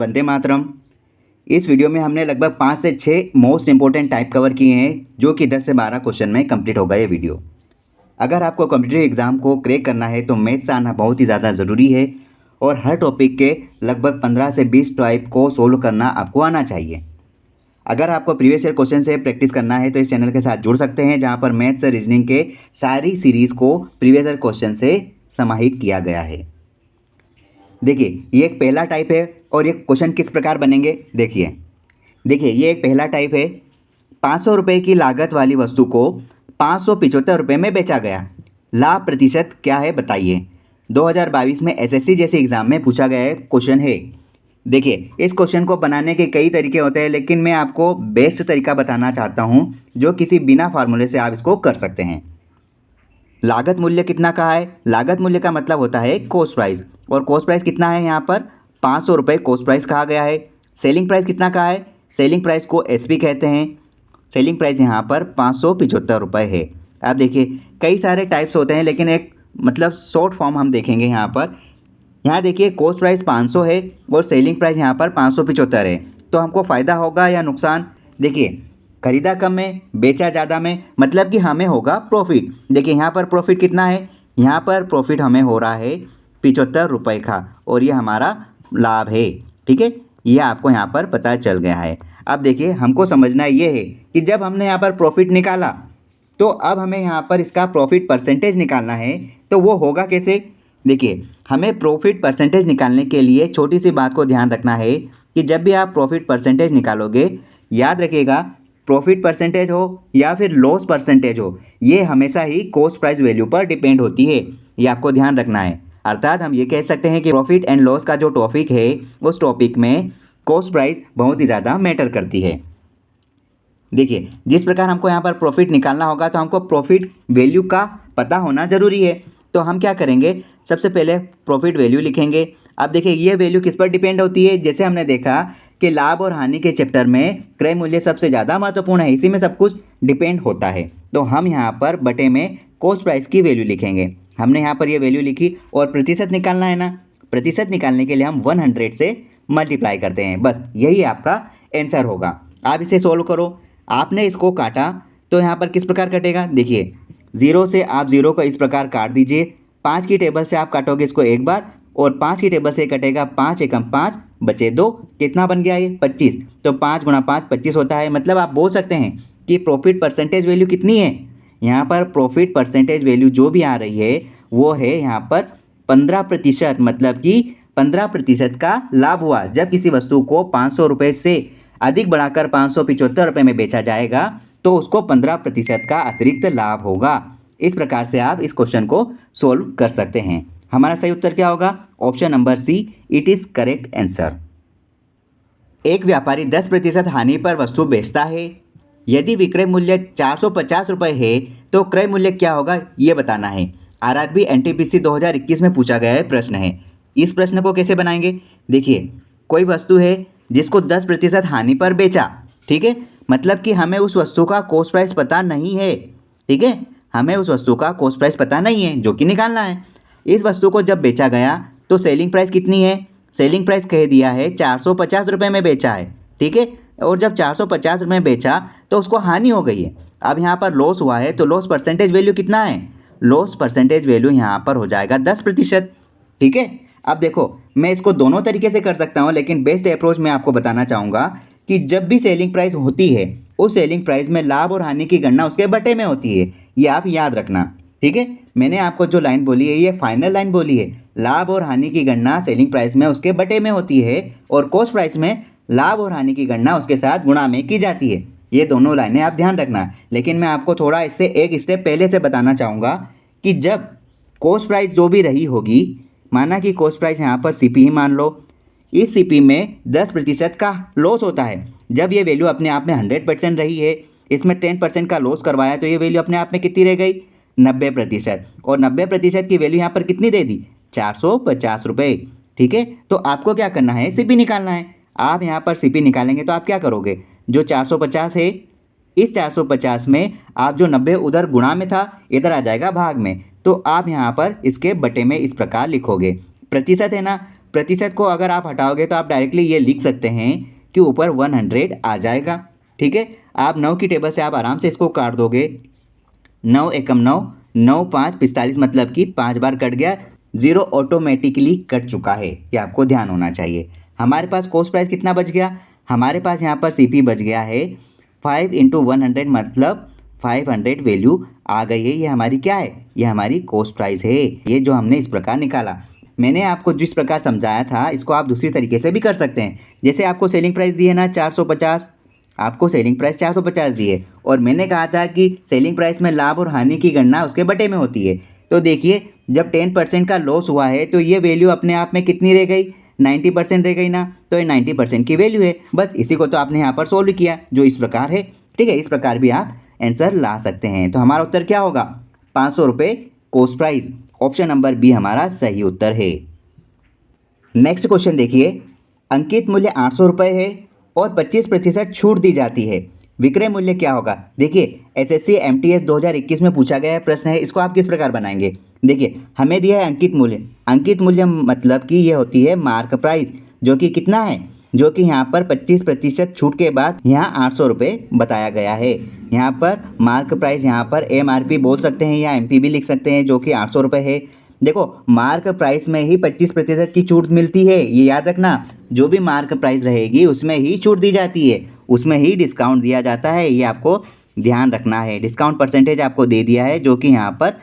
वंदे मातरम। इस वीडियो में हमने लगभग 5 से 6 मोस्ट इंपॉर्टेंट टाइप कवर किए हैं, जो कि 10 से 12 क्वेश्चन में कंप्लीट होगा ये वीडियो। अगर आपको कॉम्पिटिटिव एग्ज़ाम को क्रैक करना है तो मैथ्स आना बहुत ही ज़्यादा ज़रूरी है और हर टॉपिक के लगभग 15 से 20 टाइप को सोल्व करना आपको आना चाहिए। अगर आपको प्रीवियस ईयर क्वेश्चन से प्रैक्टिस करना है तो इस चैनल के साथ जुड़ सकते हैं, जहाँ पर मैथ्स और रीजनिंग के सारी सीरीज़ को प्रीवियस ईयर क्वेश्चन से समाहित किया गया है। देखिए, ये एक पहला टाइप है और ये क्वेश्चन किस प्रकार बनेंगे देखिए ये एक पहला टाइप है। 500 रुपये की लागत वाली वस्तु को 575 रुपये में बेचा गया। लाभ प्रतिशत क्या है बताइए। 2022 में एसएससी जैसे एग्ज़ाम में पूछा गया है क्वेश्चन है। देखिए, इस क्वेश्चन को बनाने के कई तरीके होते हैं, लेकिन मैं आपको बेस्ट तरीका बताना चाहता हूँ जो किसी बिना फार्मूले से आप इसको कर सकते हैं। लागत मूल्य कितना कहा है? लागत मूल्य का मतलब होता है कॉस्ट प्राइस, और कॉस्ट प्राइस कितना है? यहाँ पर 500 रुपये कॉस्ट प्राइस कहा गया है। सेलिंग प्राइस कितना कहा है? सेलिंग प्राइस को एसपी कहते हैं। सेलिंग प्राइस यहाँ पर 575 रुपये है। आप देखिए, कई सारे टाइप्स होते हैं, लेकिन एक मतलब शॉर्ट फॉर्म हम देखेंगे यहाँ पर। यहाँ देखिए, कॉस्ट प्राइस 500 है और सेलिंग प्राइस यहाँ पर 575 है, तो हमको फ़ायदा होगा या नुकसान? देखिए, खरीदा कम में बेचा ज़्यादा में, मतलब कि हमें होगा प्रॉफिट। देखिए, यहाँ पर प्रॉफिट कितना है? यहाँ पर प्रॉफिट हमें हो रहा है 75 रुपये का, और ये हमारा लाभ है। ठीक है, ये आपको यहाँ पर पता चल गया है। अब देखिए, हमको समझना ये है कि जब हमने यहाँ पर प्रॉफिट निकाला, तो अब हमें यहाँ पर इसका प्रॉफिट परसेंटेज निकालना है। तो वो होगा कैसे? देखिए, हमें प्रॉफिट परसेंटेज निकालने के लिए छोटी सी बात को ध्यान रखना है कि जब भी आप प्रॉफिट परसेंटेज निकालोगे, याद रखिएगा, प्रॉफिट परसेंटेज हो या फिर लॉस परसेंटेज हो, ये हमेशा ही कॉस्ट प्राइस वैल्यू पर डिपेंड होती है। ये आपको ध्यान रखना है। अर्थात हम ये कह सकते हैं कि प्रॉफिट एंड लॉस का जो टॉपिक है, उस टॉपिक में कॉस्ट प्राइस बहुत ही ज़्यादा मैटर करती है। देखिए, जिस प्रकार हमको यहाँ पर प्रॉफिट निकालना होगा, तो हमको प्रॉफिट वैल्यू का पता होना ज़रूरी है। तो हम क्या करेंगे? सबसे पहले प्रॉफिट वैल्यू लिखेंगे। अब देखिए, ये वैल्यू किस पर डिपेंड होती है? जैसे हमने देखा कि लाभ और हानि के चैप्टर में क्रय मूल्य सबसे ज़्यादा महत्वपूर्ण है, इसी में सब कुछ डिपेंड होता है। तो हम यहाँ पर बटे में कॉस्ट प्राइस की वैल्यू लिखेंगे। हमने यहाँ पर ये वैल्यू लिखी, और प्रतिशत निकालना है ना, प्रतिशत निकालने के लिए हम 100 से मल्टीप्लाई करते हैं। बस यही आपका आंसर होगा। आप इसे सोल्व करो। आपने इसको काटा तो यहाँ पर किस प्रकार कटेगा? देखिए, 0 से आप 0 को इस प्रकार काट दीजिए। 5 की टेबल से आप काटोगे इसको एक बार, और 5 की टेबल से कटेगा 5 एकम 5 बचे 2। कितना बन गया ये? 25। तो 5 गुणा 5 25 होता है। मतलब आप बोल सकते हैं कि प्रॉफिट परसेंटेज वैल्यू कितनी है? यहाँ पर प्रॉफिट परसेंटेज वैल्यू जो भी आ रही है वो है यहाँ पर 15%। मतलब कि 15% का लाभ हुआ। जब किसी वस्तु को 500 रुपये से अधिक बढ़ाकर 575 रुपये में बेचा जाएगा, तो उसको 15% का अतिरिक्त लाभ होगा। इस प्रकार से आप इस क्वेश्चन को सोल्व कर सकते हैं। हमारा सही उत्तर क्या होगा? Option number C, it is correct answer. एक व्यापारी 10% हानि पर वस्तु बेचता है। यदि विक्रय मूल्य 450 रुपये है तो क्रय मूल्य क्या होगा, ये बताना है। आरआरबी एनटीपीसी 2021 में पूछा गया है प्रश्न है। इस प्रश्न को कैसे बनाएंगे? देखिए, कोई वस्तु है जिसको 10% हानि पर बेचा। ठीक है, मतलब कि हमें उस वस्तु का कॉस्ट प्राइस पता नहीं है। ठीक है, हमें उस वस्तु का कॉस्ट प्राइस पता नहीं है, जो कि निकालना है। इस वस्तु को जब बेचा गया तो सेलिंग प्राइस कितनी है? सेलिंग प्राइस कह दिया है 450 रुपये में बेचा है। ठीक है, और जब 450 रुपये में बेचा तो उसको हानि हो गई है। अब यहाँ पर लॉस हुआ है, तो लॉस परसेंटेज वैल्यू कितना है? लॉस परसेंटेज वैल्यू यहाँ पर हो जाएगा 10%। ठीक है, अब देखो, मैं इसको दोनों तरीके से कर सकता हूँ, लेकिन बेस्ट अप्रोच मैं आपको बताना चाहूँगा कि जब भी सेलिंग प्राइस होती है, उस सेलिंग प्राइस में लाभ और हानि की गणना उसके बटे में होती है। ये आप याद रखना। ठीक है, मैंने आपको जो लाइन बोली है ये फाइनल लाइन बोली है। लाभ और हानि की गणना सेलिंग प्राइस में उसके बटे में होती है, और कॉस्ट प्राइस में लाभ और हानि की गणना उसके साथ गुणा में की जाती है। ये दोनों लाइनें आप ध्यान रखना। लेकिन मैं आपको थोड़ा इससे एक स्टेप पहले से बताना चाहूँगा कि जब कॉस्ट प्राइस जो भी रही होगी, माना कि कॉस्ट प्राइस यहाँ पर सीपी ही मान लो, इस सीपी में 10% का लॉस होता है। जब ये वैल्यू अपने आप में 100% रही है, इसमें 10% का लॉस करवाया, तो ये वैल्यू अपने आप में कितनी रह गई? 90%। और 90% की वैल्यू यहाँ पर कितनी दे दी? 450 रुपये। ठीक है, तो आपको क्या करना है? सीपी निकालना है। आप यहाँ पर सीपी निकालेंगे तो आप क्या करोगे? जो 450 है, इस 450 में आप जो 90 उधर गुणा में था, इधर आ जाएगा भाग में। तो आप यहाँ पर इसके बटे में इस प्रकार लिखोगे। प्रतिशत है ना, प्रतिशत को अगर आप हटाओगे तो आप डायरेक्टली ये लिख सकते हैं कि ऊपर 100 आ जाएगा। ठीक है, आप 9 की टेबल से आप आराम से इसको काट दोगे। 9 एकम 9, 9 5 45, मतलब कि 5 बार कट गया, ज़ीरो ऑटोमेटिकली कट चुका है, ये आपको ध्यान होना चाहिए। हमारे पास कॉस्ट प्राइस कितना बच गया, हमारे पास यहाँ पर सीपी बच गया है 5 इंटू 100, मतलब 500 वैल्यू आ गई है। ये हमारी क्या है, ये हमारी कॉस्ट प्राइस है, ये जो हमने इस प्रकार निकाला। मैंने आपको जिस प्रकार समझाया था इसको आप दूसरी तरीके से भी कर सकते हैं। जैसे आपको सेलिंग प्राइस दी है ना 450, आपको सेलिंग प्राइस 450 दी है और मैंने कहा था कि सेलिंग प्राइस में लाभ और हानि की गणना उसके बटे में होती है। तो देखिए जब 10% का लॉस हुआ है तो ये वैल्यू अपने आप में कितनी रह गई, 90% रह गई ना, तो ये 90% की वैल्यू है। बस इसी को तो आपने यहाँ पर सोल्व किया जो इस प्रकार है। ठीक है, इस प्रकार भी आप आंसर ला सकते हैं। तो हमारा उत्तर क्या होगा, 500 रुपये cost price. Option number B हमारा सही उत्तर है। नेक्स्ट क्वेश्चन देखिए, अंकित मूल्य 800 रुपये है और 25% छूट दी जाती है, विक्रय मूल्य क्या होगा। देखिए एसएससी एमटीएस 2021 में पूछा गया है प्रश्न है, इसको आप किस प्रकार बनाएंगे। देखिए हमें दिया है अंकित मूल्य, अंकित मूल्य मतलब कि ये होती है मार्क प्राइस, जो कि कितना है, जो कि यहाँ पर 25% छूट के बाद यहाँ 800 रुपये बताया गया है। यहाँ पर मार्क प्राइस, यहाँ पर एमआरपी बोल सकते हैं या एमपी भी लिख सकते हैं, जो कि 800 रुपये है। देखो मार्क प्राइस में ही 25% की छूट मिलती है, ये याद रखना। जो भी मार्क प्राइस रहेगी उसमें ही छूट दी जाती है, उसमें ही डिस्काउंट दिया जाता है, ये आपको ध्यान रखना है। डिस्काउंट परसेंटेज आपको दे दिया है जो कि यहाँ पर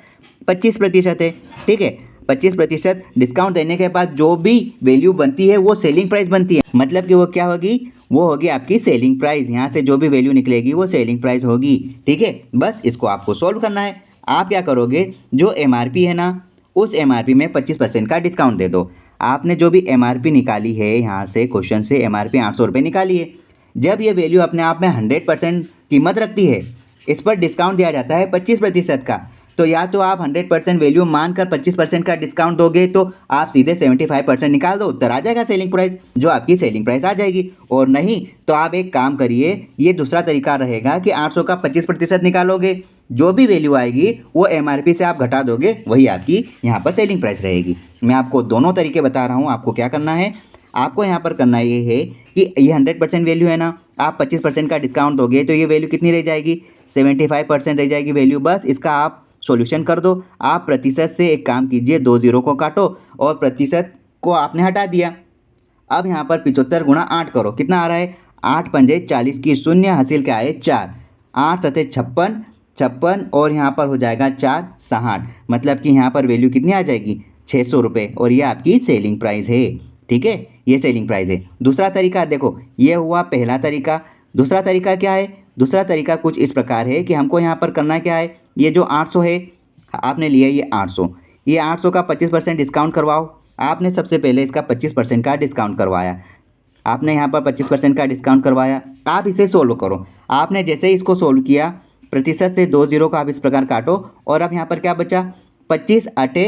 25% है। ठीक है, 25% डिस्काउंट देने के बाद जो भी वैल्यू बनती है वो सेलिंग प्राइस बनती है, मतलब कि वो क्या होगी, वो होगी आपकी सेलिंग प्राइस। यहाँ से जो भी वैल्यू निकलेगी वो सेलिंग प्राइस होगी। ठीक है, बस इसको आपको सॉल्व करना है। आप क्या करोगे, जो एमआरपी है ना उस एमआरपी में 25% का डिस्काउंट दे दो। आपने जो भी एमआरपी निकाली है यहाँ से क्वेश्चन से एमआरपी 800 रुपये निकाली है। जब ये वैल्यू अपने आप में 100% कीमत रखती है, इस पर डिस्काउंट दिया जाता है 25% का, तो या तो आप 100% वैल्यू मानकर 25% का डिस्काउंट दोगे तो आप सीधे 75% निकाल दो, उत्तर आ जाएगा सेलिंग प्राइस, जो आपकी सेलिंग प्राइस आ जाएगी। और नहीं तो आप एक काम करिए, ये दूसरा तरीका रहेगा कि 800 का 25% निकालोगे, जो भी वैल्यू आएगी वो एमआरपी से आप घटा दोगे, वही आपकी यहाँ पर सेलिंग प्राइस रहेगी। मैं आपको दोनों तरीके बता रहा हूँ, आपको क्या करना है, आपको यहाँ पर करना ये है कि ये 100% वैल्यू है ना, आप 25% का डिस्काउंट दोगे तो ये वैल्यू कितनी रह जाएगी, 75% रह जाएगी वैल्यू। बस इसका आप सॉल्यूशन कर दो। आप प्रतिशत से एक काम कीजिए, 2 जीरो को काटो और प्रतिशत को आपने हटा दिया। अब यहाँ पर 75 गुणा 8 करो, कितना आ रहा है, 8 पंजे 40 की शून्य हासिल क्या है 4, 8 सते 56, 56 और यहाँ पर हो जाएगा 4 60, मतलब कि यहाँ पर वैल्यू कितनी आ जाएगी 600 रुपये, और ये आपकी सेलिंग प्राइस है। ठीक है, ये सेलिंग प्राइस है। दूसरा तरीका देखो, ये हुआ पहला तरीका। दूसरा तरीका क्या है, दूसरा तरीका कुछ इस प्रकार है कि हमको यहाँ पर करना क्या है, ये जो 800 है आपने लिया, ये 800, ये 800 का 25% डिस्काउंट करवाओ। आपने सबसे पहले इसका 25% का डिस्काउंट करवाया, आपने यहाँ पर 25% का डिस्काउंट करवाया। आप इसे सोल्व करो। आपने जैसे ही इसको सोल्व किया, प्रतिशत से 2 जीरो का आप इस प्रकार काटो और अब यहाँ पर क्या बचा, 25 अटे,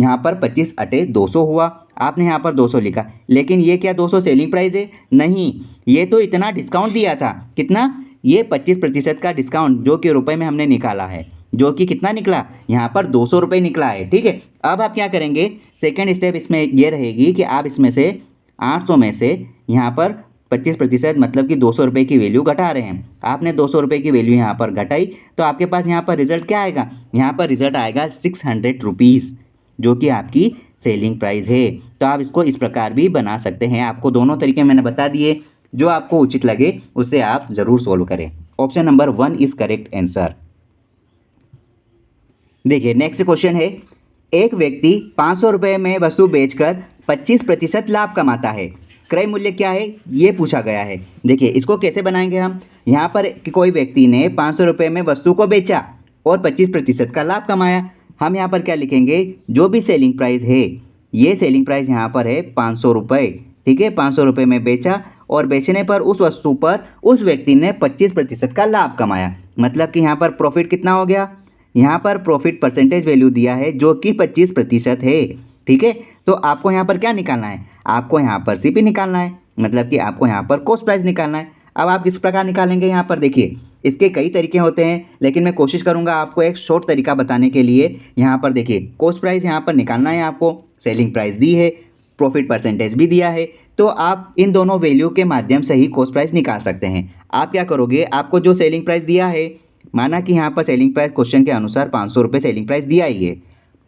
यहाँ पर 25 अटे 200 हुआ। आपने यहाँ पर 200 लिखा, लेकिन ये क्या 200 सेलिंग प्राइस है, नहीं, ये तो इतना डिस्काउंट दिया था, कितना, ये 25% का डिस्काउंट जो कि रुपए में हमने निकाला है, जो कि कितना निकला, यहाँ पर 200 रुपये निकला है। ठीक है, अब आप क्या करेंगे, सेकेंड स्टेप इसमें ये रहेगी कि आप इसमें से 800 में से यहाँ पर 25% मतलब कि 200 रुपये की वैल्यू घटा रहे हैं। आपने 200 रुपये की वैल्यू यहाँ पर घटाई तो आपके पास यहाँ पर रिजल्ट क्या आएगा, यहाँ पर रिजल्ट आएगा 600 रुपीज़, जो कि आपकी सेलिंग प्राइस है। तो आप इसको इस प्रकार भी बना सकते हैं। आपको दोनों तरीके मैंने बता दिए, जो आपको उचित लगे उससे आप ज़रूर सोल्व करें। Option number 1 is correct answer. देखिए नेक्स्ट क्वेश्चन है, एक व्यक्ति 500 रुपये में वस्तु बेचकर 25% लाभ कमाता है, क्रय मूल्य क्या है, ये पूछा गया है। देखिए इसको कैसे बनाएंगे हम, यहाँ पर कि कोई व्यक्ति ने 500 रुपये में वस्तु को बेचा और 25% का लाभ कमाया। हम यहाँ पर क्या लिखेंगे, जो भी सेलिंग प्राइस है, ये सेलिंग प्राइस यहाँ पर है 500 रुपये। ठीक है, 500 रुपये में बेचा और बेचने पर उस वस्तु पर उस व्यक्ति ने 25% का लाभ कमाया, मतलब कि यहाँ पर प्रॉफिट कितना हो गया, यहाँ पर प्रॉफिट परसेंटेज वैल्यू दिया है जो कि 25% है। ठीक है, तो आपको यहाँ पर क्या निकालना है, आपको यहाँ पर सीपी निकालना है, मतलब कि आपको यहाँ पर कॉस्ट प्राइस निकालना है। अब आप किस प्रकार निकालेंगे, यहाँ पर देखिए इसके कई तरीके होते हैं, लेकिन मैं कोशिश करूँगा आपको एक शॉर्ट तरीका बताने के लिए। यहाँ पर देखिए कॉस्ट प्राइस यहाँ पर निकालना है आपको, सेलिंग प्राइस दी है, प्रॉफिट परसेंटेज भी दिया है। तो आप इन दोनों वैल्यू के माध्यम से ही कॉस्ट प्राइस निकाल सकते हैं। आप क्या करोगे, आपको जो सेलिंग प्राइस दिया है, माना कि यहाँ पर सेलिंग प्राइस क्वेश्चन के अनुसार 500 रुपये सेलिंग प्राइस दिया ही है,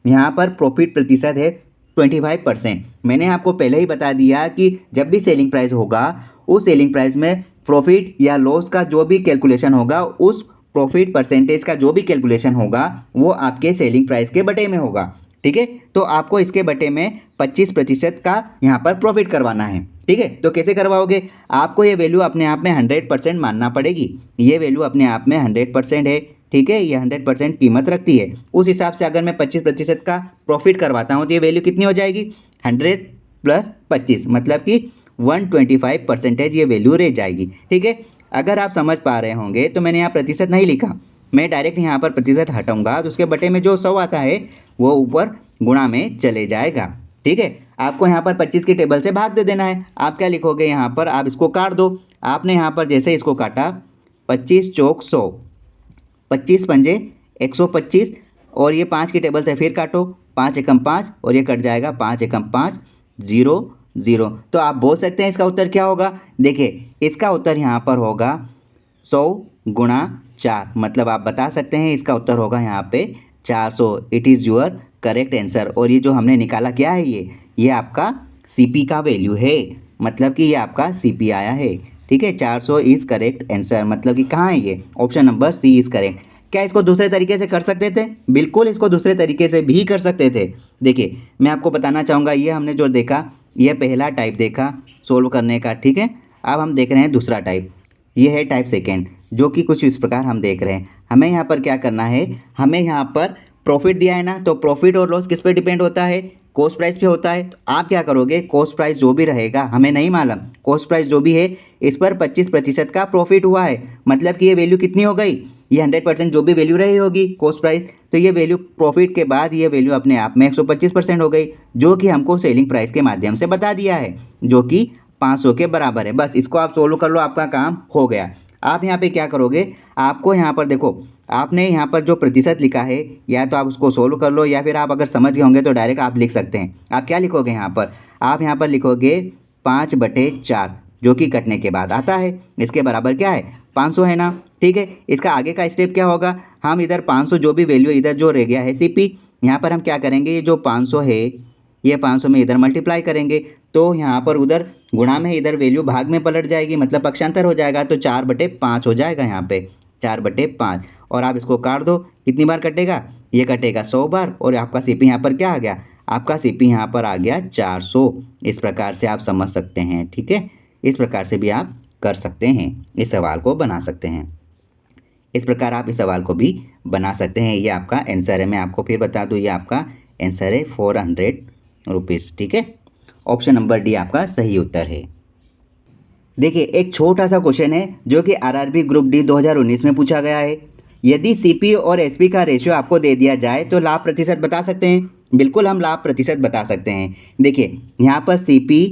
यहाँ पर प्रॉफिट प्रतिशत है 25%। मैंने आपको पहले ही बता दिया कि जब भी सेलिंग प्राइस होगा उस सेलिंग प्राइस में प्रॉफिट या लॉस का जो भी कैलकुलेशन होगा, उस प्रॉफिट परसेंटेज का जो भी कैलकुलेशन होगा वो आपके सेलिंग प्राइस के बटे में होगा। ठीक है, तो आपको इसके बटे में 25% का यहाँ पर प्रॉफिट करवाना है। ठीक है, तो कैसे करवाओगे, आपको ये वैल्यू अपने आप में 100% मानना पड़ेगी। ये वैल्यू अपने आप में 100% है। ठीक है, ये 100% कीमत रखती है। उस हिसाब से अगर मैं 25% का प्रॉफिट करवाता हूँ तो ये वैल्यू कितनी हो जाएगी, 100 + 25 मतलब कि 125% ये वैल्यू रह जाएगी। ठीक है, अगर आप समझ पा रहे होंगे तो मैंने यहाँ प्रतिशत नहीं लिखा, मैं डायरेक्ट यहाँ पर प्रतिशत हटाऊंगा तो उसके बटे में जो 100 आता है वो ऊपर गुणा में चले जाएगा। ठीक है, आपको यहाँ पर 25 की टेबल से भाग दे देना है। आप क्या लिखोगे, यहाँ पर आप इसको काट दो। आपने यहाँ पर जैसे इसको काटा, 25 चौक 100, 25 पंजे 125, और ये 5 की टेबल से फिर काटो, 5 एकम 5 और ये कट जाएगा 5 एकम 5, 0 0। तो आप बोल सकते हैं इसका उत्तर क्या होगा। देखिए, इसका उत्तर यहाँ पर होगा 100 × 4, मतलब आप बता सकते हैं इसका उत्तर होगा यहाँ पे 400। It is your correct answer. और ये जो हमने निकाला क्या है, ये आपका CP का वैल्यू है, मतलब कि ये आपका CP आया है। ठीक है, 400 इज़ करेक्ट आंसर, मतलब कि कहाँ है ये, option number C is correct. क्या इसको दूसरे तरीके से कर सकते थे, बिल्कुल इसको दूसरे तरीके से भी कर सकते थे। देखिए, मैं आपको बताना चाहूँगा, ये हमने जो देखा, ये पहला टाइप देखा सोल्व करने का। ठीक है, अब हम देख रहे हैं दूसरा टाइप, ये है टाइप सेकेंड, जो कि कुछ इस प्रकार हम देख रहे हैं। हमें यहाँ पर क्या करना है, हमें यहाँ पर प्रॉफिट दिया है ना, तो प्रॉफिट और लॉस किस पे डिपेंड होता है, कॉस्ट प्राइस पे होता है। तो आप क्या करोगे, कॉस्ट प्राइस जो भी रहेगा, हमें नहीं मालूम, कॉस्ट प्राइस जो भी है इस पर 25% का प्रॉफिट हुआ है, मतलब कि ये वैल्यू कितनी हो गई, ये 100% जो भी वैल्यू रही होगी कॉस्ट प्राइस, तो ये वैल्यू प्रॉफिट के बाद ये वैल्यू अपने आप में 125% हो गई, जो कि हमको सेलिंग प्राइस के माध्यम से बता दिया है, जो कि 500 के बराबर है। बस इसको आप सोल्व कर लो, आपका काम हो गया। आप यहाँ पे क्या करोगे, आपको यहाँ पर देखो, आपने यहाँ पर जो प्रतिशत लिखा है, या तो आप उसको सोल्व कर लो, या फिर आप अगर समझ गए होंगे तो डायरेक्ट आप लिख सकते हैं। आप क्या लिखोगे यहाँ पर, आप यहाँ पर लिखोगे 5/4, जो कि कटने के बाद आता है, इसके बराबर क्या है, 500 है ना। ठीक है, इसका आगे का स्टेप क्या होगा, हम इधर 500 जो भी वैल्यू इधर जो रह गया है CP, यहाँ पर हम क्या करेंगे, ये जो 500 है, ये 500 में इधर मल्टीप्लाई करेंगे, तो यहाँ पर उधर गुणा में इधर वैल्यू भाग में पलट जाएगी, मतलब पक्षांतर हो जाएगा, तो 4/5 हो जाएगा यहाँ पे, 4/5। और आप इसको काट दो, कितनी बार कटेगा, ये कटेगा 100 बार, और आपका CP यहाँ पर क्या आ गया, आपका CP यहाँ पर आ गया 400। इस प्रकार से आप समझ सकते हैं। ठीक है, इस प्रकार से भी आप कर सकते हैं, इस सवाल को बना सकते हैं। इस प्रकार आप इस सवाल को भी बना सकते हैं। ये आपका आंसर है, मैं आपको फिर बता दूँ, ये आपका आंसर है 400 रुपीज़। ठीक है, ऑप्शन नंबर डी आपका सही उत्तर है। देखिए, एक छोटा सा क्वेश्चन है जो कि RRB ग्रुप डी 2019 में पूछा गया है। यदि CP और SP का रेशियो आपको दे दिया जाए तो लाभ प्रतिशत बता सकते हैं। बिल्कुल, हम लाभ प्रतिशत बता सकते हैं। देखिए, यहाँ पर CP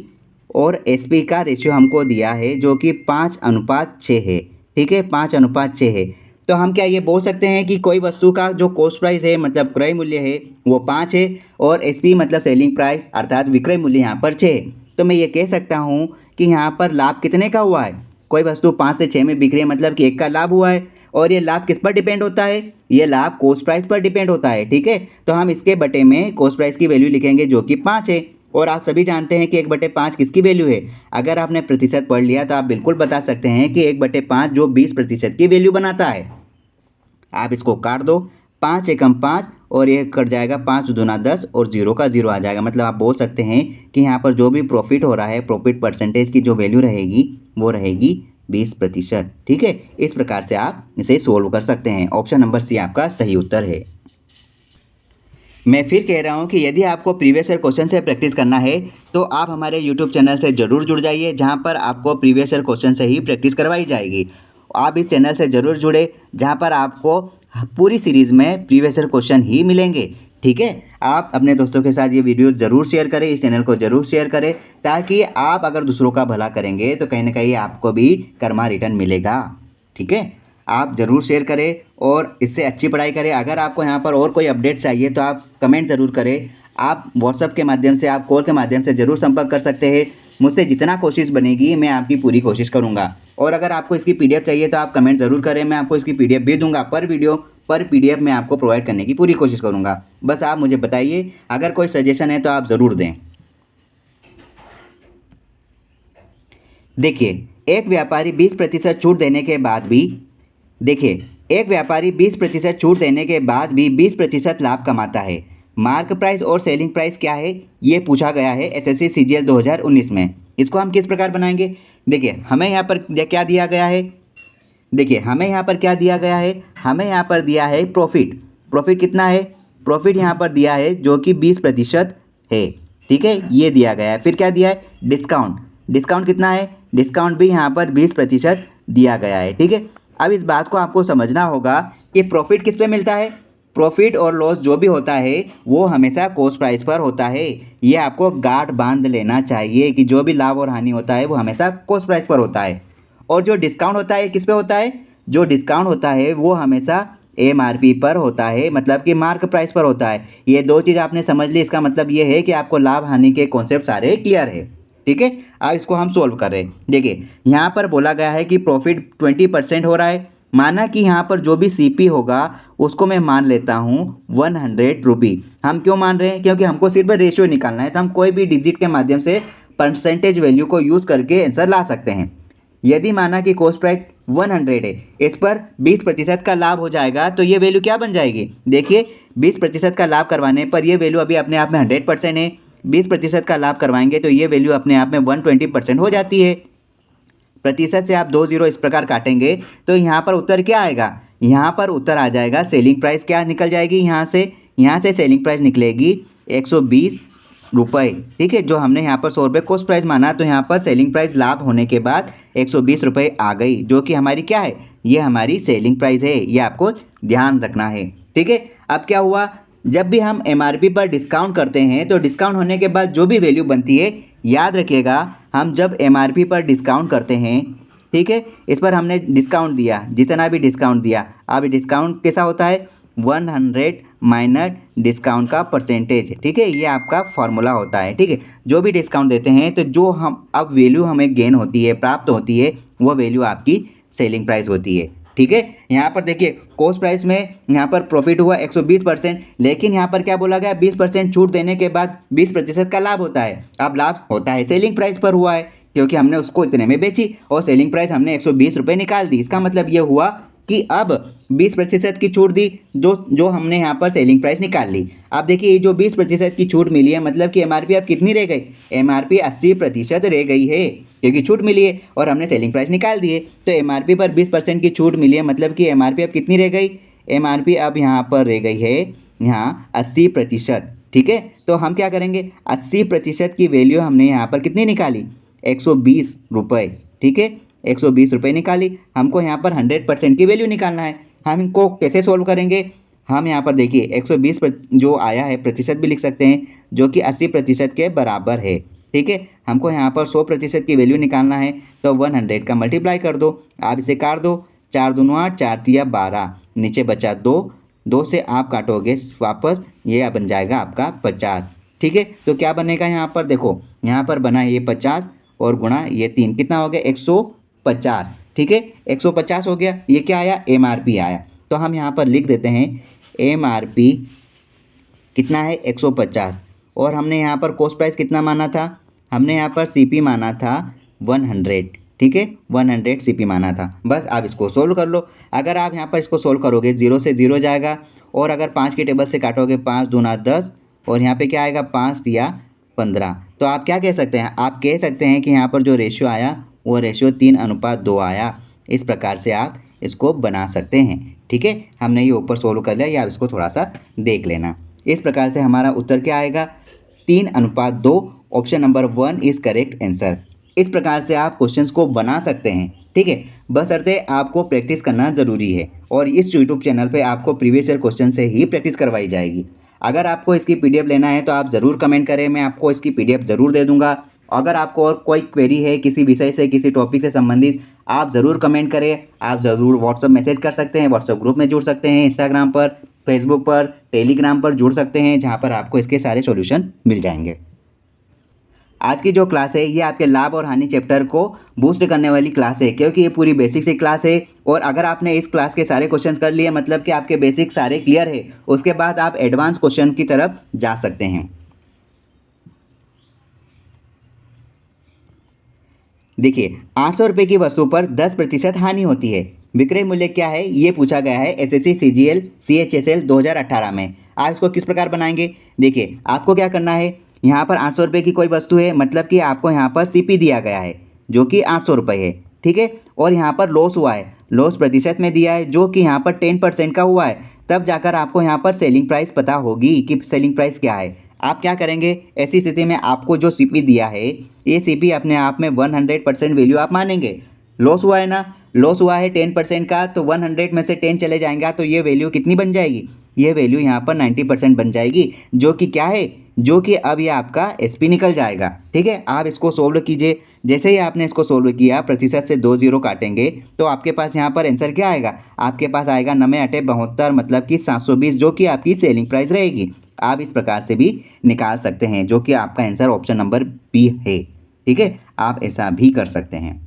और SP का रेशियो हमको दिया है जो कि 5:6 है। ठीक है, 5:6 है। तो हम क्या ये बोल सकते हैं कि कोई वस्तु का जो कॉस्ट प्राइस है, मतलब क्रय मूल्य है, वो 5 है, और SP मतलब सेलिंग प्राइस अर्थात विक्रय मूल्य यहाँ पर 6 है। तो मैं ये कह सकता हूँ कि यहाँ पर लाभ कितने का हुआ है, कोई वस्तु 5 से 6 में बिक रही है, मतलब कि 1 का लाभ हुआ है। और ये लाभ किस पर डिपेंड होता है, ये लाभ कॉस्ट प्राइस पर डिपेंड होता है। ठीक है, तो हम इसके बटे में कॉस्ट प्राइस की वैल्यू लिखेंगे जो कि 5 है। और आप सभी जानते हैं कि 1/5 किसकी वैल्यू है। अगर आपने प्रतिशत पढ़ लिया तो आप बिल्कुल बता सकते हैं कि 1/5 जो 20% की वैल्यू बनाता है। आप इसको काट दो, 5 एकम 5, और ये कट जाएगा 5 दूना 10, और 0 का 0 आ जाएगा। मतलब आप बोल सकते हैं कि यहाँ पर जो भी प्रॉफिट हो रहा है, प्रॉफिट परसेंटेज की जो वैल्यू रहेगी वो रहेगी 20%। ठीक है, इस प्रकार से आप इसे सोल्व कर सकते हैं। ऑप्शन नंबर C आपका सही उत्तर है। मैं फिर कह रहा हूँ कि यदि आपको प्रीवियस ईयर क्वेश्चन से प्रैक्टिस करना है तो आप हमारे यूट्यूब चैनल से ज़रूर जुड़ जाइए, जहाँ पर आपको प्रीवियस ईयर क्वेश्चन से ही प्रैक्टिस करवाई जाएगी। आप इस चैनल से ज़रूर जुड़े, जहाँ पर आपको पूरी सीरीज़ में प्रीवियस ईयर क्वेश्चन ही मिलेंगे। ठीक है, आप अपने दोस्तों के साथ ये वीडियो ज़रूर शेयर करें, इस चैनल को ज़रूर शेयर करें, ताकि आप अगर दूसरों का भला करेंगे तो कहीं ना कहीं आपको भी कर्मा रिटर्न मिलेगा। ठीक है, आप ज़रूर शेयर करें और इससे अच्छी पढ़ाई करें। अगर आपको यहाँ पर और कोई अपडेट चाहिए तो आप कमेंट ज़रूर करें। आप व्हाट्सएप के माध्यम से, आप कॉल के माध्यम से ज़रूर संपर्क कर सकते हैं। मुझसे जितना कोशिश बनेगी मैं आपकी पूरी कोशिश करूँगा। और अगर आपको इसकी पीडीएफ चाहिए तो आप कमेंट ज़रूर करें, मैं आपको इसकी पीडीएफ भी दूँगा। पर वीडियो पर पीडीएफ मैं आपको प्रोवाइड करने की पूरी कोशिश करूँगा। बस आप मुझे बताइए, अगर कोई सजेशन है तो आप ज़रूर दें। देखिए, एक व्यापारी 20% छूट देने के बाद भी देखिए, एक व्यापारी 20% छूट देने के बाद भी 20% लाभ कमाता है। मार्क प्राइस और सेलिंग प्राइस क्या है, ये पूछा गया है एसएससी सीजीएल 2019 में। इसको हम किस प्रकार बनाएंगे? देखिए, हमें यहाँ पर क्या दिया गया है? देखिए, हमें यहाँ पर क्या दिया गया है? हमें यहाँ पर दिया है प्रॉफिट। प्रॉफिट कितना है? प्रॉफिट यहाँ पर दिया है जो कि 20% है। ठीक है, ये दिया गया है। फिर क्या दिया है? डिस्काउंट। डिस्काउंट कितना है? डिस्काउंट भी यहाँ पर 20% दिया गया है। ठीक है, अब इस बात को आपको समझना होगा कि प्रॉफिट किस पे मिलता है। प्रॉफिट और लॉस जो भी होता है वो हमेशा कॉस्ट प्राइस पर होता है। ये आपको गांठ बांध लेना चाहिए कि जो भी लाभ और हानि होता है वो हमेशा कॉस्ट प्राइस पर होता है। और जो डिस्काउंट होता है किस पे होता है? जो डिस्काउंट होता है वो हमेशा एमआरपी पर होता है, मतलब कि मार्क प्राइस पर होता है। ये दो चीज़ आपने समझ ली। इसका मतलब ये है कि आपको लाभ हानि के कॉन्सेप्ट सारे क्लियर है। ठीक है, अब इसको हम सोल्व कर रहे हैं। देखिए, यहाँ पर बोला गया है कि प्रॉफिट 20% हो रहा है। माना कि यहाँ पर जो भी सीपी होगा उसको मैं मान लेता हूँ 100 रुपी। हम क्यों मान रहे हैं? क्योंकि हमको सिर्फ रेशियो निकालना है, तो हम कोई भी डिजिट के माध्यम से परसेंटेज वैल्यू को यूज़ करके आंसर ला सकते हैं। यदि माना कि कॉस्ट प्राइस 100 है, इस पर 20% का लाभ हो जाएगा तो ये वैल्यू क्या बन जाएगी? देखिए, 20% का लाभ करवाने पर ये वैल्यू अभी अपने आप में 100% है। 20% का लाभ करवाएंगे तो ये वैल्यू अपने आप में 120% हो जाती है। प्रतिशत से आप 2 जीरो इस प्रकार काटेंगे तो यहाँ पर उत्तर क्या आएगा? यहाँ पर उत्तर आ जाएगा सेलिंग प्राइस क्या निकल जाएगी? यहाँ से सेलिंग प्राइस निकलेगी 120 रुपये। ठीक है, जो हमने यहाँ पर 100 रुपये कॉस्ट प्राइस माना, तो यहाँ पर सेलिंग प्राइस लाभ होने के बाद 120 रुपये आ गई, जो कि हमारी क्या है? ये हमारी सेलिंग प्राइस है। ये आपको ध्यान रखना है। ठीक है, अब क्या हुआ? जब भी हम एमआरपी पर डिस्काउंट करते हैं तो डिस्काउंट होने के बाद जो भी वैल्यू बनती है, याद रखिएगा, हम जब एमआरपी पर डिस्काउंट करते हैं, ठीक है, इस पर हमने डिस्काउंट दिया, जितना भी डिस्काउंट दिया, अब डिस्काउंट कैसा होता है? 100 माइनस डिस्काउंट का परसेंटेज। ठीक है, ये आपका फॉर्मूला होता है। ठीक है, जो भी डिस्काउंट देते हैं तो जो हम अब वैल्यू हमें गेन होती है, प्राप्त होती है, वो वैल्यू आपकी सेलिंग प्राइस होती है। ठीक है, यहाँ पर देखिए, कॉस्ट प्राइस में यहाँ पर प्रॉफिट हुआ 120%, लेकिन यहाँ पर क्या बोला गया? 20% छूट देने के बाद 20% का लाभ होता है। अब लाभ होता है सेलिंग प्राइस पर हुआ है, क्योंकि हमने उसको इतने में बेची और सेलिंग प्राइस हमने 120 रुपये निकाल दी। इसका मतलब ये हुआ कि अब 20% की छूट दी, जो हमने यहाँ पर सेलिंग प्राइस निकाल ली। अब देखिए, ये जो 20% की छूट मिली है, मतलब कि एमआरपी अब कितनी रह गई? एमआरपी 80% रह गई है, क्योंकि छूट मिली है और हमने सेलिंग प्राइस निकाल दी है। तो एमआरपी पर 20% की छूट मिली है, मतलब कि एमआरपी अब कितनी रह गई? एमआरपी अब यहाँ पर रह गई है यहाँ 80%। ठीक है, तो हम क्या करेंगे? 80% की वैल्यू हमने यहाँ पर कितनी निकाली? 120 रुपये। ठीक है, 120 रुपये निकाली। हमको यहाँ पर 100% की वैल्यू निकालना है। हम इनको कैसे सोल्व करेंगे? हम यहाँ पर देखिए, 120 जो आया है, प्रतिशत भी लिख सकते हैं, जो कि 80% के बराबर है। ठीक है, हमको यहाँ पर 100% की वैल्यू निकालना है, तो 100 का मल्टीप्लाई कर दो। आप इसे काट दो, 4 दूनी 8, 4 तिया 12, नीचे बचा 2, 2 से आप काटोगे वापस, ये बन जाएगा आपका 50। ठीक है, तो क्या बनेगा यहाँ पर? देखो, यहाँ पर बना ये 50 और गुणा ये 3, कितना हो गया? 150। ठीक है, 150 हो गया। ये क्या आया? एमआरपी आया। तो हम यहाँ पर लिख देते हैं एमआरपी कितना है? 150। और हमने यहाँ पर कॉस्ट प्राइस कितना माना था? हमने यहाँ पर सीपी माना था 100। ठीक है, 100 सीपी माना था। बस आप इसको सोल्व कर लो। अगर आप यहाँ पर इसको सोल्व करोगे, 0 से 0 जाएगा, और अगर 5 की टेबल से काटोगे, 5 दूना 10, और यहाँ पे क्या आएगा? 5 तिया 15। तो आप क्या कह सकते हैं? आप कह सकते हैं कि यहाँ पर जो रेशियो आया वो रेशियो 3:2 आया। इस प्रकार से आप इसको बना सकते हैं। ठीक है, हमने ये ऊपर सोल्व कर लिया, या आप इसको थोड़ा सा देख लेना। इस प्रकार से हमारा उत्तर क्या आएगा? 3:2। Option number 1 is correct answer. इस प्रकार से आप क्वेश्चंस को बना सकते हैं। ठीक है, बशर्ते आपको प्रैक्टिस करना ज़रूरी है, और इस यूट्यूब चैनल पे आपको प्रीवियस ईयर क्वेश्चन से ही प्रैक्टिस करवाई जाएगी। अगर आपको इसकी पीडीएफ लेना है तो आप ज़रूर कमेंट करें, मैं आपको इसकी पीडीएफ ज़रूर दे दूँगा। अगर आपको और कोई क्वेरी है किसी विषय से, किसी टॉपिक से संबंधित, आप ज़रूर कमेंट करें। आप ज़रूर व्हाट्सअप मैसेज कर सकते हैं, व्हाट्सअप ग्रुप में जुड़ सकते हैं, इंस्टाग्राम पर, फेसबुक पर, टेलीग्राम पर जुड़ सकते हैं, जहाँ पर आपको इसके सारे सॉल्यूशन मिल जाएंगे। आज की जो क्लास है ये आपके लाभ और हानि चैप्टर को बूस्ट करने वाली क्लास है, क्योंकि ये पूरी बेसिक से क्लास है। और अगर आपने इस क्लास के सारे क्वेश्चंस कर लिए, मतलब कि आपके बेसिक सारे क्लियर है, उसके बाद आप एडवांस क्वेश्चन की तरफ जा सकते हैं। देखिए, 800 रुपये की वस्तु पर 10% हानि होती है। विक्रय मूल्य क्या है ये पूछा गया है एसएससी सीजीएल सीएचएसएल 2018 में। आप इसको किस प्रकार बनाएंगे? देखिए, आपको क्या करना है, यहाँ पर 800 रुपये की कोई वस्तु है, मतलब कि आपको यहाँ पर सीपी दिया गया है जो कि 800 रुपये है, ठीक है। और यहाँ पर लॉस हुआ है, लॉस प्रतिशत में दिया है जो कि यहाँ पर 10% का हुआ है। तब जाकर आपको यहाँ पर सेलिंग प्राइस पता होगी कि सेलिंग प्राइस क्या है। आप क्या करेंगे, ऐसी स्थिति में आपको जो सीपी दिया है ये सीपी अपने आप में 100% वैल्यू आप मानेंगे। लॉस हुआ है ना, लॉस हुआ है 10% का, तो 100 में से 10 चले जाएंगे तो ये वैल्यू कितनी बन जाएगी, ये वैल्यू यहाँ पर 90% बन जाएगी, जो कि क्या है, जो कि अब ये आपका एसपी निकल जाएगा। ठीक है, आप इसको सोल्व कीजिए। जैसे ही आपने इसको सोल्व किया, प्रतिशत से 2 जीरो काटेंगे तो आपके पास यहाँ पर आंसर क्या आएगा, आपके पास आएगा 9×8 = 72, मतलब कि 720, जो कि आपकी सेलिंग प्राइस रहेगी। आप इस प्रकार से भी निकाल सकते हैं, जो कि आपका आंसर ऑप्शन नंबर बी है। ठीक है, आप ऐसा भी कर सकते हैं।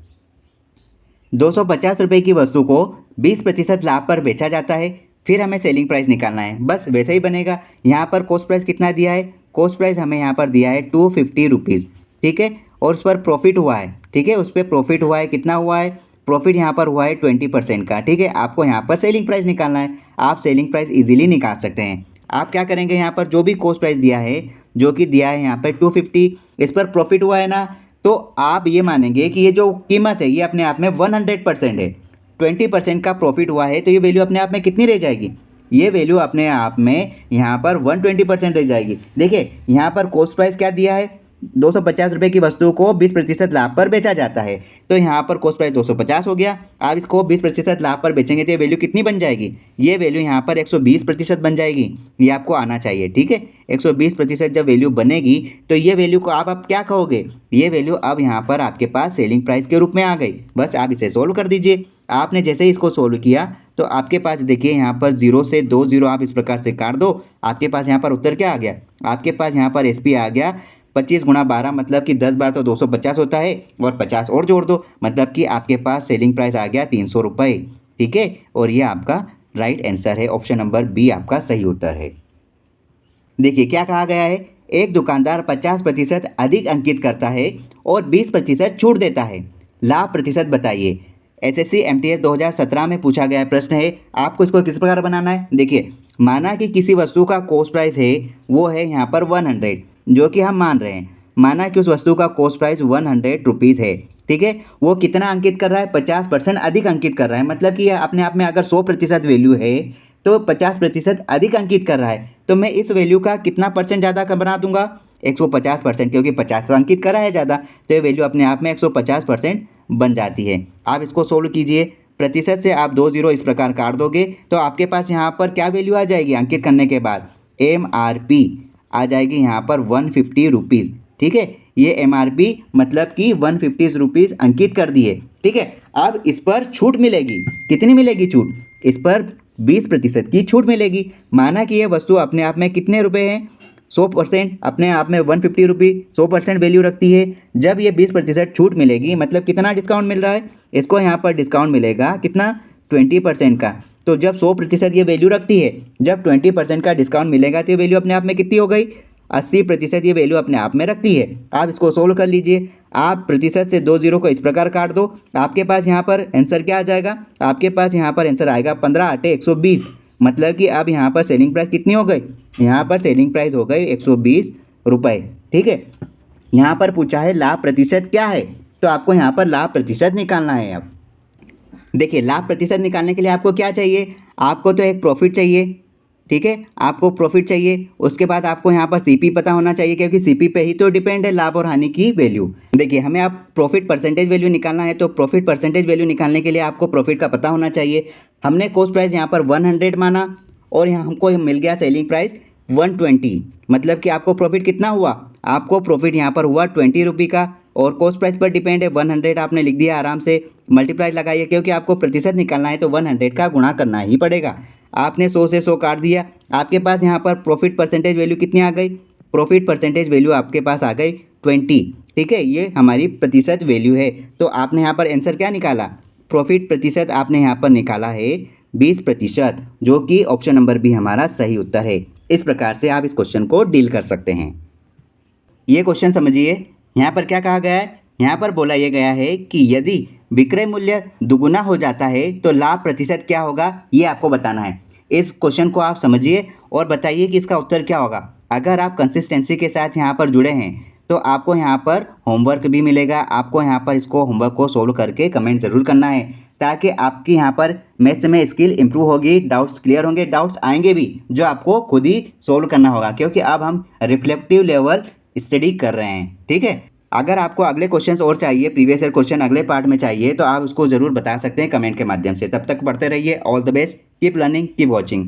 250 रुपये की वस्तु को 20% लाभ पर बेचा जाता है, फिर हमें सेलिंग प्राइस निकालना है। बस वैसे ही बनेगा। यहाँ पर कॉस्ट प्राइस कितना दिया है, कॉस्ट प्राइस हमें यहाँ पर दिया है 250 रुपीज़, ठीक है। और उस पर प्रॉफिट हुआ है, ठीक है, उस पर प्रॉफिट हुआ है, कितना हुआ है, प्रॉफिट यहाँ पर हुआ है 20% का, ठीक है। आपको यहाँ पर सेलिंग प्राइस निकालना है। आप सेलिंग प्राइस इजीली निकाल सकते हैं। आप क्या करेंगे, यहाँ पर जो भी कॉस्ट प्राइस दिया है, जो कि दिया है यहाँ पर 250, इस पर प्रॉफिट हुआ है ना, तो आप ये मानेंगे कि ये जो कीमत है ये अपने आप में 100% है। 20% का प्रॉफिट हुआ है तो ये वैल्यू अपने आप में कितनी रह जाएगी, ये वैल्यू अपने आप में यहाँ पर 120% रह जाएगी। देखिए, यहाँ पर कॉस्ट प्राइस क्या दिया है, 250 रुपये की वस्तु को 20% लाभ पर बेचा जाता है, तो यहाँ पर कॉस्ट प्राइस 250 हो गया। आप इसको 20% लाभ पर बेचेंगे तो ये वैल्यू कितनी बन जाएगी, ये वैल्यू यहाँ पर 120% बन जाएगी। ये आपको आना चाहिए, ठीक है। 120% जब वैल्यू बनेगी तो ये वैल्यू को आप क्या कहोगे, ये वैल्यू अब यहाँ पर आपके पास सेलिंग प्राइस के रूप में आ गई। बस आप इसे सोल्व कर दीजिए। आपने जैसे ही इसको सोल्व किया तो आपके पास देखिए यहाँ पर 0 से 2 जीरो आप इस प्रकार से काट दो, आपके पास यहाँ पर उत्तर क्या आ गया, आपके पास यहाँ पर एसपी आ गया 25×12, मतलब कि 10 बार तो 250 होता है, और 50 और जोड़ दो, मतलब कि आपके पास सेलिंग प्राइस आ गया 300 रुपये, ठीक है। और ये आपका राइट आंसर है, ऑप्शन नंबर बी आपका सही उत्तर है। देखिए क्या कहा गया है, एक दुकानदार 50% अधिक अंकित करता है और 20% छूट देता है, लाभ प्रतिशत बताइए। एसएससी एमटीएस 2017 में पूछा गया प्रश्न है। आपको इसको किस प्रकार बनाना है, देखिए, माना कि किसी वस्तु का कॉस्ट प्राइस है वो है यहाँ पर 100, जो कि हम मान रहे हैं। माना कि उस वस्तु का कॉस्ट प्राइस 100 रुपीज़ है, ठीक है। वो कितना अंकित कर रहा है, 50% अधिक अंकित कर रहा है, मतलब कि यह अपने आप में अगर 100% वैल्यू है तो 50% अधिक अंकित कर रहा है, तो मैं इस वैल्यू का कितना परसेंट ज़्यादा बना दूंगा, 150%, क्योंकि 50 अंकित कर रहा है ज़्यादा, तो ये वैल्यू अपने आप में 150% बन जाती है। आप इसको सोल्व कीजिए। प्रतिशत से आप 2 जीरो इस प्रकार काट दोगे तो आपके पास यहाँ पर क्या वैल्यू आ जाएगी, अंकित करने के बाद MRP आ जाएगी यहाँ पर 150 रुपीज़, ठीक है। ये MRP मतलब कि 150 रुपीज़ अंकित कर दिए, ठीक है। अब इस पर छूट मिलेगी, कितनी मिलेगी छूट, इस पर 20% की छूट मिलेगी। माना कि ये वस्तु अपने आप में कितने रुपए हैं, 100% अपने आप में 150 रुपये 100% वैल्यू रखती है। जब ये 20% छूट मिलेगी, मतलब कितना डिस्काउंट मिल रहा है, इसको यहाँ पर डिस्काउंट मिलेगा कितना, 20% का। तो जब 100% ये वैल्यू रखती है, जब 20% का डिस्काउंट मिलेगा तो ये वैल्यू अपने आप में कितनी हो गई, 80% ये वैल्यू अपने आप में रखती है। आप इसको सोल्व कर लीजिए। आप प्रतिशत से 2 जीरो को इस प्रकार काट दो, आपके पास यहाँ पर आंसर क्या आ जाएगा, आपके पास यहाँ पर आंसर आएगा 15×8 = 120, मतलब कि अब यहाँ पर सेलिंग प्राइस कितनी हो गई, यहाँ पर सेलिंग प्राइस हो गई 120 रुपये, ठीक है। यहाँ पर पूछा है लाभ प्रतिशत क्या है, तो आपको यहाँ पर लाभ प्रतिशत निकालना है। अब देखिए, लाभ प्रतिशत निकालने के लिए आपको क्या चाहिए, आपको तो एक प्रॉफिट चाहिए, ठीक है, आपको प्रॉफिट चाहिए। उसके बाद आपको यहाँ पर सीपी पता होना चाहिए, क्योंकि सीपी पे ही तो डिपेंड है लाभ और हानि की वैल्यू। देखिए, हमें आप प्रॉफिट परसेंटेज वैल्यू निकालना है, तो प्रॉफिट परसेंटेज वैल्यू निकालने के लिए आपको प्रॉफिट का पता होना चाहिए। हमने कॉस्ट प्राइस यहाँ पर 100 माना और यहाँ हमको मिल गया सेलिंग प्राइस 120, मतलब कि आपको प्रॉफिट कितना हुआ, आपको प्रॉफिट यहाँ पर हुआ 20 रुपये का, और कॉस्ट प्राइस पर डिपेंड है 100, आपने लिख दिया आराम से, मल्टीप्लाई लगाइए, क्योंकि आपको प्रतिशत निकालना है तो 100 का गुणा करना ही पड़ेगा। आपने 100 से 100 काट दिया, आपके पास यहाँ पर प्रॉफिट परसेंटेज वैल्यू कितनी आ गई, प्रॉफिट परसेंटेज वैल्यू आपके पास आ गई 20। ठीक है, ये हमारी प्रतिशत वैल्यू है। तो आपने यहाँ पर आंसर क्या निकाला, प्रॉफिट प्रतिशत आपने यहाँ पर निकाला है 20%, जो कि ऑप्शन नंबर बी हमारा सही उत्तर है। इस प्रकार से आप इस क्वेश्चन को डील कर सकते हैं। ये क्वेश्चन समझिए, यहाँ पर क्या कहा गया है, यहाँ पर बोला यह गया है कि यदि विक्रय मूल्य दुगुना हो जाता है तो लाभ प्रतिशत क्या होगा, ये आपको बताना है। इस क्वेश्चन को आप समझिए और बताइए कि इसका उत्तर क्या होगा। अगर आप कंसिस्टेंसी के साथ यहाँ पर जुड़े हैं तो आपको यहाँ पर होमवर्क भी मिलेगा, आपको यहाँ पर इसको होमवर्क को सोल्व करके कमेंट ज़रूर करना है, ताकि आपकी यहाँ पर मैथ्स में स्किल इंप्रूव होगी, डाउट्स क्लियर होंगे, डाउट्स आएंगे भी जो आपको खुद ही सोल्व करना होगा, क्योंकि अब हम रिफ्लेक्टिव लेवल स्टडी कर रहे हैं। ठीक है, अगर आपको अगले क्वेश्चंस और चाहिए, प्रीवियस ईयर क्वेश्चन अगले पार्ट में चाहिए, तो आप उसको ज़रूर बता सकते हैं कमेंट के माध्यम से। तब तक पढ़ते रहिए। All the best, keep learning, keep watching.